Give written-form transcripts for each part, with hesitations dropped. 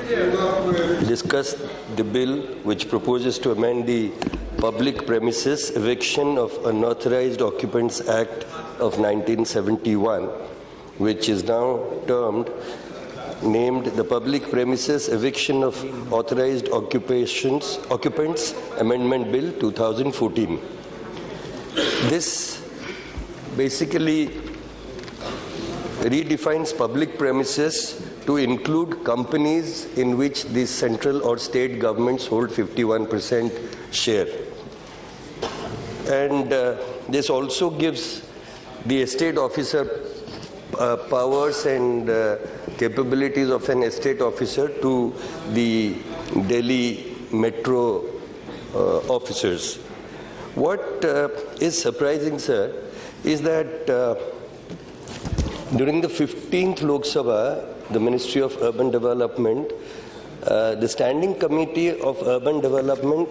discuss the bill which proposes to amend the Public Premises Eviction of Unauthorized Occupants Act of 1971, which is now named the Public Premises Eviction of Authorized Occupants Amendment Bill 2014. This basically redefines public premises to include companies in which the central or state governments hold 51% share. And this also gives the estate officer powers and capabilities of an estate officer to the Delhi Metro officers. What is surprising, sir, is that during the 15th Lok Sabha, the Ministry of Urban Development, the Standing Committee of Urban Development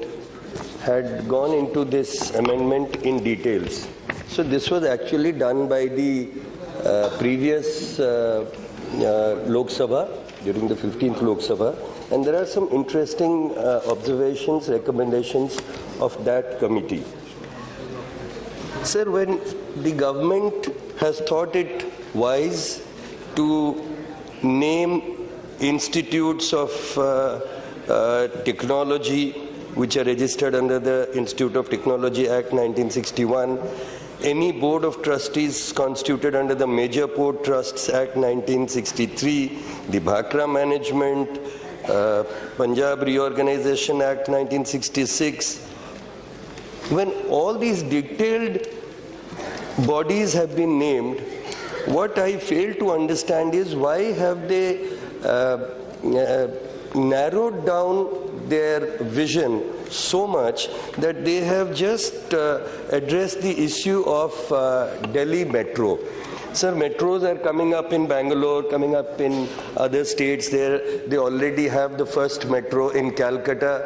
had gone into this amendment in details. So this was actually done by the previous Lok Sabha, during the 15th Lok Sabha, and there are some interesting observations, recommendations of that committee. Sir, when the government has thought it wise to name institutes of technology which are registered under the Institute of Technology Act 1961, any board of trustees constituted under the Major Port Trusts Act 1963, the Bhakra Management, Punjab Reorganization Act 1966, when all these detailed bodies have been named, what I fail to understand is why have they narrowed down their vision so much that they have just addressed the issue of Delhi Metro. Sir, metros are coming up in Bangalore, coming up in other states. They already have the first metro in Calcutta.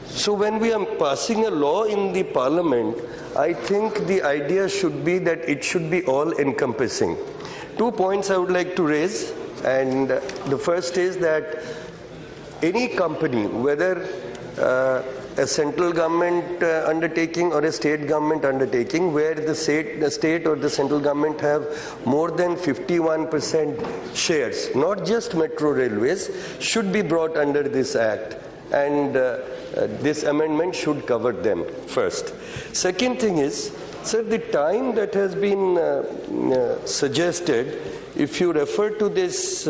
So when we are passing a law in the parliament, I think the idea should be that it should be all-encompassing. 2 points I would like to raise, and the first is that any company, whether a central government undertaking or a state government undertaking, where the state or the central government have more than 51% shares, not just metro railways, should be brought under this act. And this amendment should cover them first. Second thing is, sir, the time that has been suggested, if you refer to this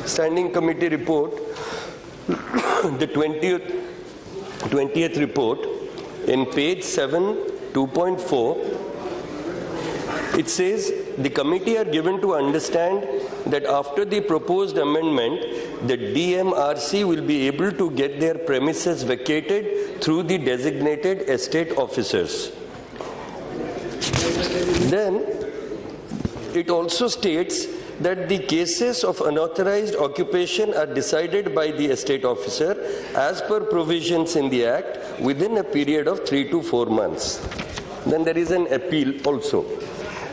standing committee report, the 20th report, in page 7, 2.4, it says, the committee are given to understand that after the proposed amendment, the DMRC will be able to get their premises vacated through the designated estate officers. Then, it also states that the cases of unauthorized occupation are decided by the estate officer as per provisions in the Act within a period of 3 to 4 months. Then there is an appeal also.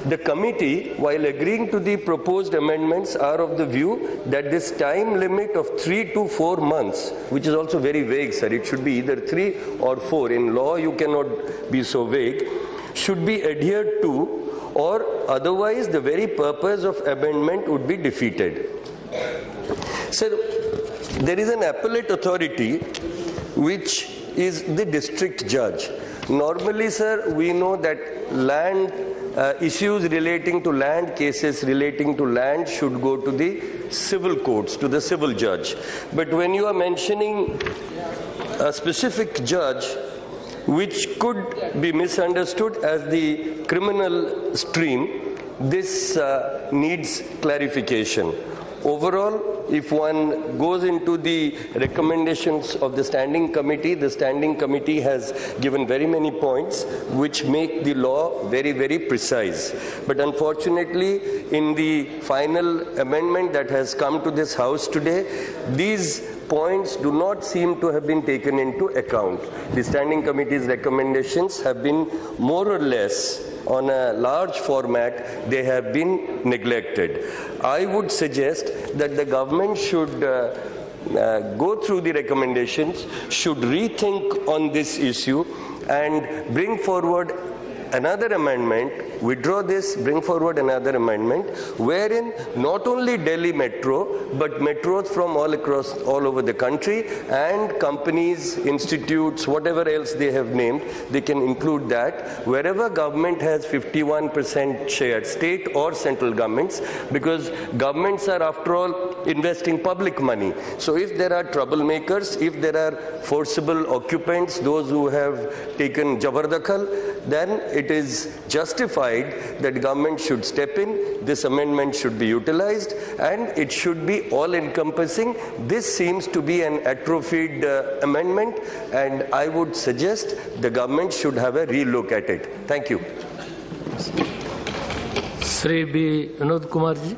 The committee, while agreeing to the proposed amendments, are of the view that this time limit of 3 to 4 months, which is also very vague, sir, it should be either 3 or 4. In law, you cannot be so vague, should be adhered to, or otherwise the very purpose of amendment would be defeated. Sir, there is an appellate authority which is the district judge. Normally, sir, we know that land issues relating to land, cases relating to land should go to the civil courts, to the civil judge. But when you are mentioning a specific judge, which could be misunderstood as the criminal stream, this needs clarification. Overall, if one goes into the recommendations of the standing committee has given very many points which make the law very, very precise. But unfortunately, in the final amendment that has come to this House today, these points do not seem to have been taken into account. The standing committee's recommendations have been more or less on a large format, they have been neglected. I would suggest that the government should go through the recommendations, should rethink on this issue and bring forward another amendment, withdraw this, bring forward another amendment, wherein not only Delhi Metro, but metros from all over the country and companies, institutes, whatever else they have named, they can include that. Wherever government has 51% share, state or central governments, because governments are after all investing public money. So if there are troublemakers, if there are forcible occupants, those who have taken Jabardakal, then it is justified that government should step in, this amendment should be utilized, and it should be all-encompassing. This seems to be an atrophied amendment, and I would suggest the government should have a relook at it. Thank you. Shri B. Vinod Kumar ji.